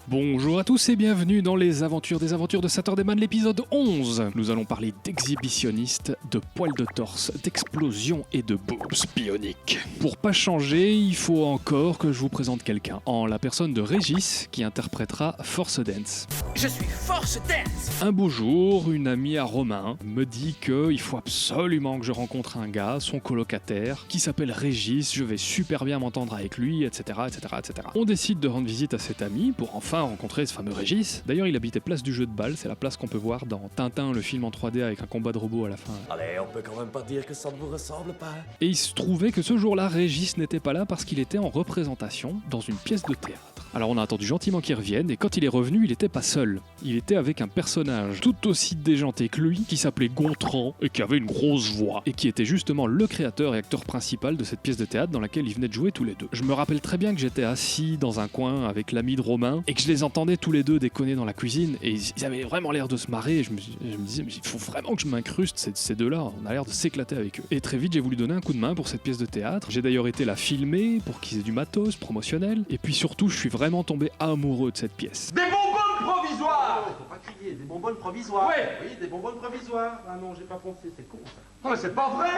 Bonjour à tous et bienvenue dans les aventures de Saturday Man, l'épisode 11. Nous allons parler d'exhibitionnistes, de poils de torse, d'explosions et de boobs bioniques. Pour pas changer, il faut encore que je vous présente quelqu'un, en la personne de Régis, qui interprétera Force Dance. Je suis Force Dance. Un beau jour, une amie à Romain me dit qu'il faut absolument que je rencontre un gars, son colocataire, qui s'appelle Régis, je vais super bien m'entendre avec lui, etc., etc., etc. On décide de rendre visite à cet ami pour enfin rencontrer ce fameux Régis. D'ailleurs, il habitait place du jeu de balle, c'est la place qu'on peut voir dans Tintin, le film en 3D avec un combat de robots à la fin. Allez, on peut quand même pas dire que ça ne vous ressemble pas. Et il se trouvait que ce jour-là, Régis n'était pas là parce qu'il était en représentation dans une pièce de théâtre. Alors on a attendu gentiment qu'il revienne, et quand il est revenu, il était pas seul. Il était avec un personnage tout aussi déjanté que lui, qui s'appelait Gontran, et qui avait une grosse voix, et qui était justement le créateur et acteur principal de cette pièce de théâtre dans laquelle ils venaient de jouer tous les deux. Je me rappelle très bien que j'étais assis dans un coin avec l'ami de Romain, et que je les entendais tous les deux déconner dans la cuisine, et ils avaient vraiment l'air de se marrer, et je me disais, mais il faut vraiment que je m'incruste, ces deux-là, on a l'air de s'éclater avec eux. Et très vite, j'ai voulu donner un coup de main pour cette pièce de théâtre. J'ai d'ailleurs été la filmer pour qu'ils aient du matos promotionnel, et puis surtout, je suis vraiment tombé amoureux de cette pièce. Des bonbonnes provisoires. Oh, faut pas crier, des bonbonnes provisoires. Ouais. Oui, des bonbonnes provisoires. Ah non, j'ai pas pensé, c'est con ça. Non mais c'est pas vrai.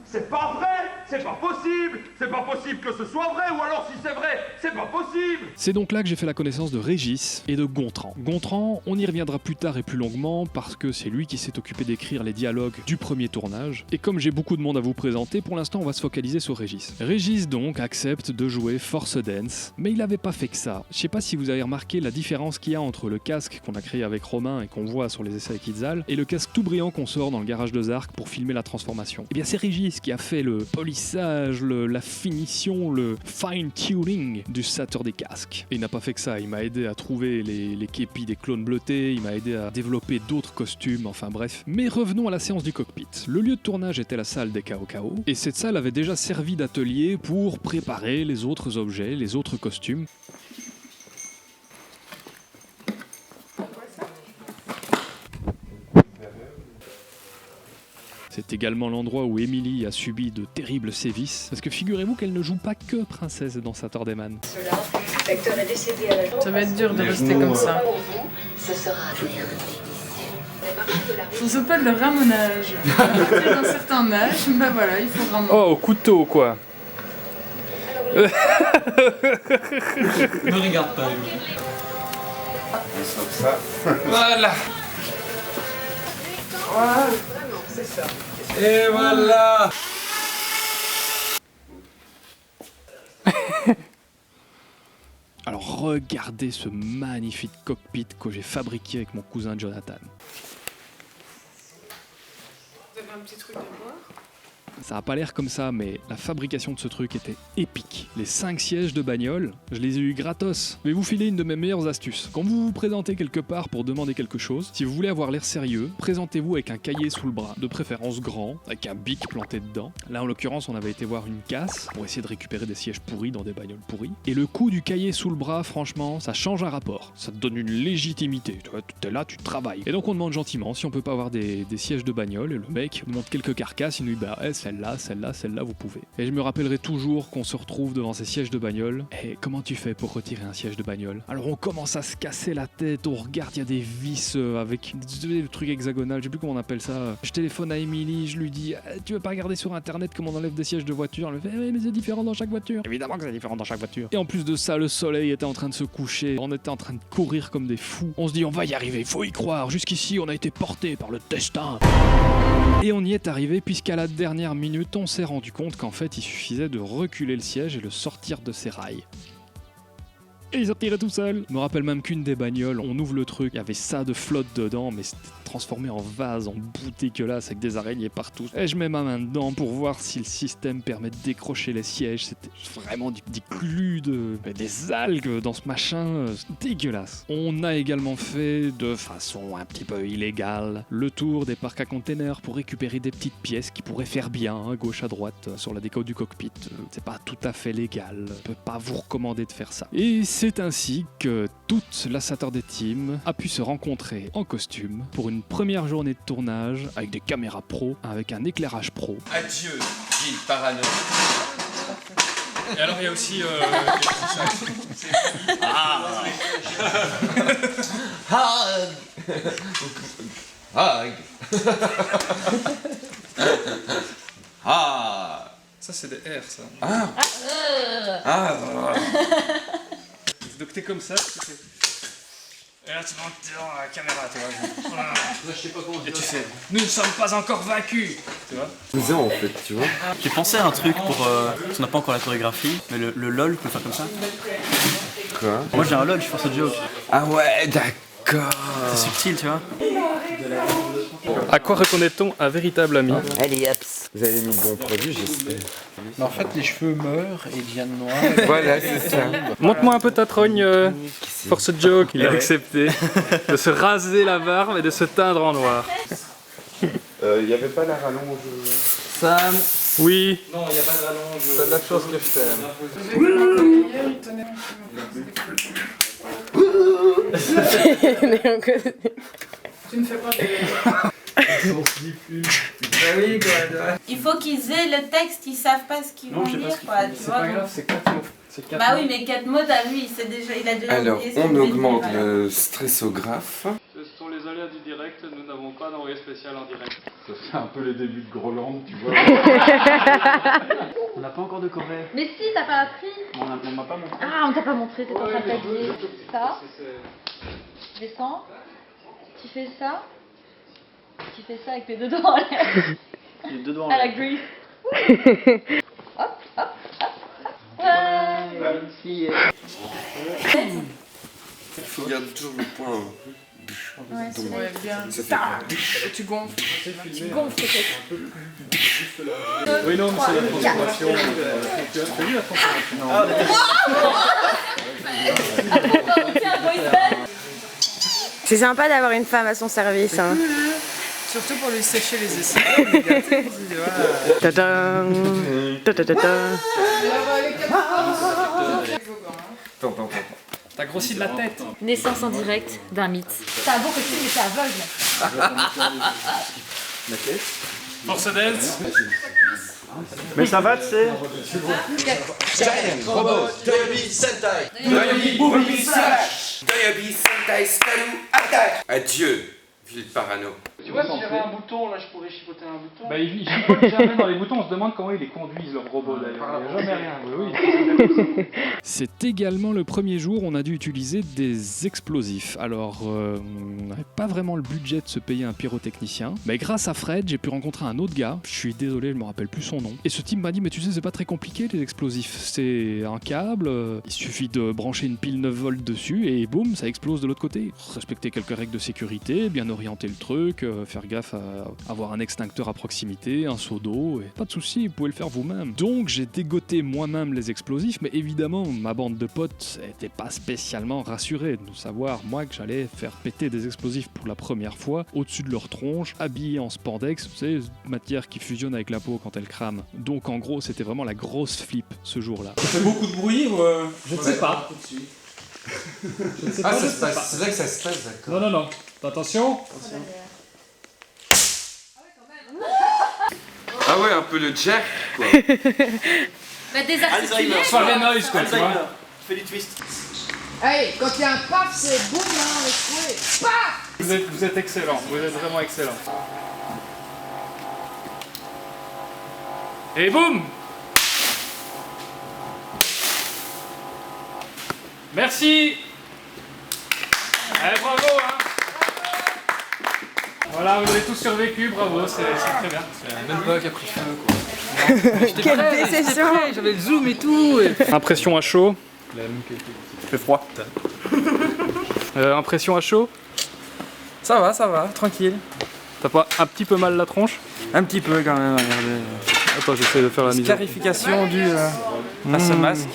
C'est pas vrai. C'est pas possible. C'est pas possible que ce soit vrai. Ou alors si c'est vrai, c'est pas possible. C'est donc là que j'ai fait la connaissance de Régis et de Gontran. Gontran, on y reviendra plus tard et plus longuement parce que c'est lui qui s'est occupé d'écrire les dialogues du premier tournage. Et comme j'ai beaucoup de monde à vous présenter, pour l'instant on va se focaliser sur Régis. Régis donc accepte de jouer Force Dance, mais il avait pas fait que ça. Je sais pas si vous avez remarqué la différence qu'il y a entre le casque qu'on a créé avec Romain et qu'on voit sur les essais avec Itzal et le casque tout brillant qu'on sort dans le garage de Zark pour filmer la transformation. Et bien c'est Régis qui a fait le polissage, la finition, le fine-tuning du Saturday casque. Et il n'a pas fait que ça, il m'a aidé à trouver les képis des clones bleutés, il m'a aidé à développer d'autres costumes, enfin bref. Mais revenons à la séance du cockpit. Le lieu de tournage était la salle des KO, et cette salle avait déjà servi d'atelier pour préparer les autres objets, les autres costumes. C'est également l'endroit où Emily a subi de terribles sévices, parce que figurez-vous qu'elle ne joue pas que princesse dans Saturday Man. L'acteur est décédé à la Ça va être dur de rester comme ça. Ce sera Ça s'appelle le ramonage. À partir d'un certain âge, bah voilà, il faut ramonner. Oh, au couteau quoi. Ne regarde pas, lui. Comme ça. Voilà. Et voilà. Alors regardez ce magnifique cockpit que j'ai fabriqué avec mon cousin Jonathan. Vous avez un petit truc de boire? Ça a pas l'air comme ça, mais la fabrication de ce truc était épique. Les 5 sièges de bagnole, je les ai eu gratos. Je vais vous filer une de mes meilleures astuces. Quand vous vous présentez quelque part pour demander quelque chose, si vous voulez avoir l'air sérieux, présentez-vous avec un cahier sous le bras, de préférence grand, avec un bic planté dedans. Là en l'occurrence, on avait été voir une casse pour essayer de récupérer des sièges pourris dans des bagnoles pourries. Et le coup du cahier sous le bras, franchement, ça change un rapport. Ça te donne une légitimité. Tu vois, t'es là, tu travailles. Et donc on demande gentiment si on peut pas avoir des sièges de bagnole, et le mec nous montre quelques carcasses, il nous dit bah celle-là, vous pouvez. Et je me rappellerai toujours qu'on se retrouve devant ces sièges de bagnole. Et comment tu fais pour retirer un siège de bagnole? Alors on commence à se casser la tête, on regarde, il y a des vis avec des trucs hexagonales, je sais plus comment on appelle ça. Je téléphone à Emily, je lui dis tu veux pas regarder sur internet comment on enlève des sièges de voiture? Elle me fait oui mais c'est différent dans chaque voiture. Évidemment que c'est différent dans chaque voiture. Et en plus de ça, le soleil était en train de se coucher, on était en train de courir comme des fous. On se dit on va y arriver, faut y croire. Jusqu'ici on a été porté par le destin. Et on y est arrivé puisqu'à la dernière minute, on s'est rendu compte qu'en fait, il suffisait de reculer le siège et le sortir de ses rails. Et il sortirait tout seul. Je me rappelle même qu'une des bagnoles, on ouvre le truc, il y avait ça de flotte dedans, mais c'était transformé en vase, en bout dégueulasse avec des araignées partout. Et je mets ma main dedans pour voir si le système permet de décrocher les sièges. C'était vraiment des glues, des algues dans ce machin, dégueulasse. On a également fait, de façon un petit peu illégale, le tour des parcs à containers pour récupérer des petites pièces qui pourraient faire bien, à gauche à droite, sur la déco du cockpit. C'est pas tout à fait légal, je peux pas vous recommander de faire ça. Et c'est ainsi que toute la Saturday Team a pu se rencontrer en costume pour une première journée de tournage avec des caméras pro, avec un éclairage pro. Adieu, Gilles Parano. Et alors il y a aussi ça c'est des R ça. Donc t'es comme ça, tu fais... Et là tu montes dans la caméra, tu vois. Et tu fais, nous ne sommes pas encore vaincus, tu vois. En fait, tu vois. J'ai pensé à un truc pour... on n'a pas encore la chorégraphie, mais le LOL, on peut faire comme ça. Quoi? Moi j'ai un LOL, je force le joke. Ah ouais, d'accord. C'est subtil, tu vois. À quoi reconnaît-on un véritable ami? Allez, hop. Vous avez mis le bon produit, j'espère. En fait, les cheveux meurent et deviennent noirs. Voilà, c'est ça. Montre-moi un peu ta trogne, force joke. Il a accepté de se raser la barbe et de se teindre en noir. Il y avait pas la rallonge. Sam. Oui. Non, il n'y a pas de rallonge. C'est la chose que je t'aime. Tu ne fais pas de... Il faut qu'ils aient le texte, ils savent pas ce qu'ils vont dire, quoi. C'est pas grave, c'est 4 mots. Bah oui, mais 4 mots, t'as vu, il a déjà Alors, oublié ce on qu'il devait augmente dire, voilà. le stressographe. Ce sont les aléas du direct, nous n'avons pas d'envoyé spécial en direct. Ça fait un peu les débuts de Groland, tu vois. On n'a pas encore de Corée. Mais si, t'as pas appris. On m'a pas montré. Ah, on t'a pas montré, t'es en train de t'habiller. Ça, descends. Tu fais ça. Tu fais ça avec tes deux doigts en l'air. Les deux doigts en À la l'air. griffe. Hop, hop, hop. Il faut garder toujours le point. Ouais, c'est bien. Ça fait Tu gonfles. Tu gonfles peut-être. Oui, non, mais c'est la transformation. Tu as vu la transformation? C'est sympa d'avoir une femme à son service. Hein. Surtout pour lui sécher les aisselles. Tadam. Ta-ta-ta-ta. Attends. T'as grossi de la tête. Naissance en direct d'un mythe. C'est un beau costume, mais c'est aveugle. Force dance. Mais ça va, tu sais. Robot, Toyobi Sentai. Toyobi Booby Slash. Toyobi Sentai Skalu attaque. Adieu, ville parano. Tu vois, si j'avais un bouton, là, je pourrais chipoter un bouton. Bah, ils chipotent jamais dans les boutons, on se demande comment ils les conduisent, leurs robots d'ailleurs. Il n'y a jamais rien. Oui. C'est également le premier jour où on a dû utiliser des explosifs. Alors, on n'avait pas vraiment le budget de se payer un pyrotechnicien. Mais grâce à Fred, j'ai pu rencontrer un autre gars. Je suis désolé, je me rappelle plus son nom. Et ce type m'a dit, mais tu sais, c'est pas très compliqué les explosifs. C'est un câble, il suffit de brancher une pile 9 volts dessus et boum, ça explose de l'autre côté. Respecter quelques règles de sécurité, bien orienter le truc, faire gaffe à avoir un extincteur à proximité, un seau d'eau, et pas de souci, vous pouvez le faire vous-même. Donc j'ai dégoté moi-même les explosifs, mais évidemment ma bande de potes était pas spécialement rassurée de savoir moi que j'allais faire péter des explosifs pour la première fois au-dessus de leur tronche, habillés en spandex, c'est matière qui fusionne avec la peau quand elle crame. Donc en gros c'était vraiment la grosse flip ce jour-là. Ça fait beaucoup de bruit ou Je ne sais pas. Ah, ça se passe. C'est là que ça se passe, d'accord. Non. Attention. Ah ouais, un peu le jack, quoi. Bah, désarticulé. Soit les noise quoi, tu vois. Fais du twist. Hey, quand il y a un paf, c'est boum, hein, le fouet. Paf. Vous êtes excellent, vous êtes vraiment excellent. Et boum! Merci! Allez, bravo! Hein. Voilà, vous avez tous survécu, bravo, c'est très bien. même pas qui a pris feu, quoi. Quelle déception. J'avais le zoom et tout. Impression à chaud. La même qualité. Il fait froid. Impression à chaud. Ça va, tranquille. T'as pas un petit peu mal la tronche? Un petit peu quand même, regardez. Attends, j'essaie de faire la mise. Scarification due à ce masque.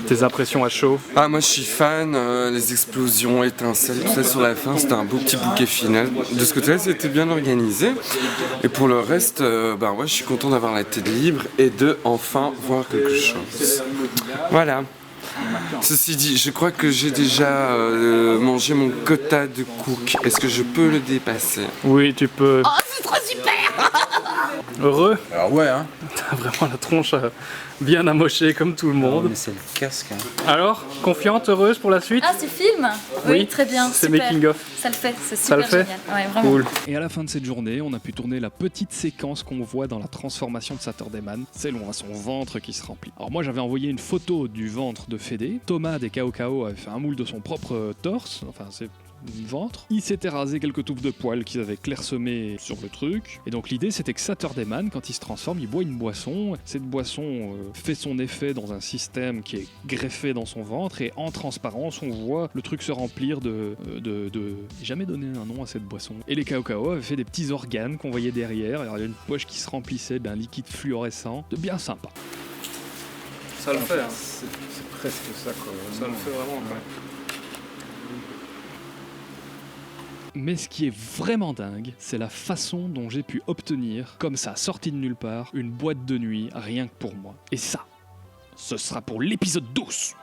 Tes impressions à chaud. Ah, moi je suis fan, les explosions, étincelles, tout ça sur la fin, c'était un beau petit bouquet final. De ce côté-là, c'était bien organisé. Et pour le reste, bah ouais, je suis content d'avoir la tête libre et de enfin voir quelque chose. Voilà. Ceci dit, je crois que j'ai déjà mangé mon quota de cook. Est-ce que je peux le dépasser? Oui, tu peux. Oh, c'est trop super. Heureux? Alors ouais, hein. T'as vraiment la tronche bien amochée comme tout le monde. Mais c'est le casque. Hein. Alors, confiante, heureuse pour la suite? Ah, c'est film? Oui, très bien. C'est super. making of. Ça le fait, c'est Ça le super fait? génial. Ouais, vraiment. Cool. Et à la fin de cette journée, on a pu tourner la petite séquence qu'on voit dans la transformation de Saturday Man. C'est long, à son ventre qui se remplit. Alors moi, j'avais envoyé une photo du ventre de Fédé. Thomas des Kao Kao avait fait un moule de son propre torse. Enfin, c'est ventre. Il s'était rasé quelques touffes de poils qu'ils avaient clairsemées sur le truc. Et donc l'idée c'était que Saturday Man, quand il se transforme, il boit une boisson. Cette boisson fait son effet dans un système qui est greffé dans son ventre et en transparence on voit le truc se remplir de... J'ai jamais donné un nom à cette boisson. Et les Kao Kao avaient fait des petits organes qu'on voyait derrière. Alors il y a une poche qui se remplissait d'un liquide fluorescent. De bien sympa. Ça le fait, hein. C'est presque ça quoi. Ça le fait vraiment, quoi. Mais ce qui est vraiment dingue, c'est la façon dont j'ai pu obtenir, comme ça, sorti de nulle part, une boîte de nuit rien que pour moi. Et ça, ce sera pour l'épisode 12.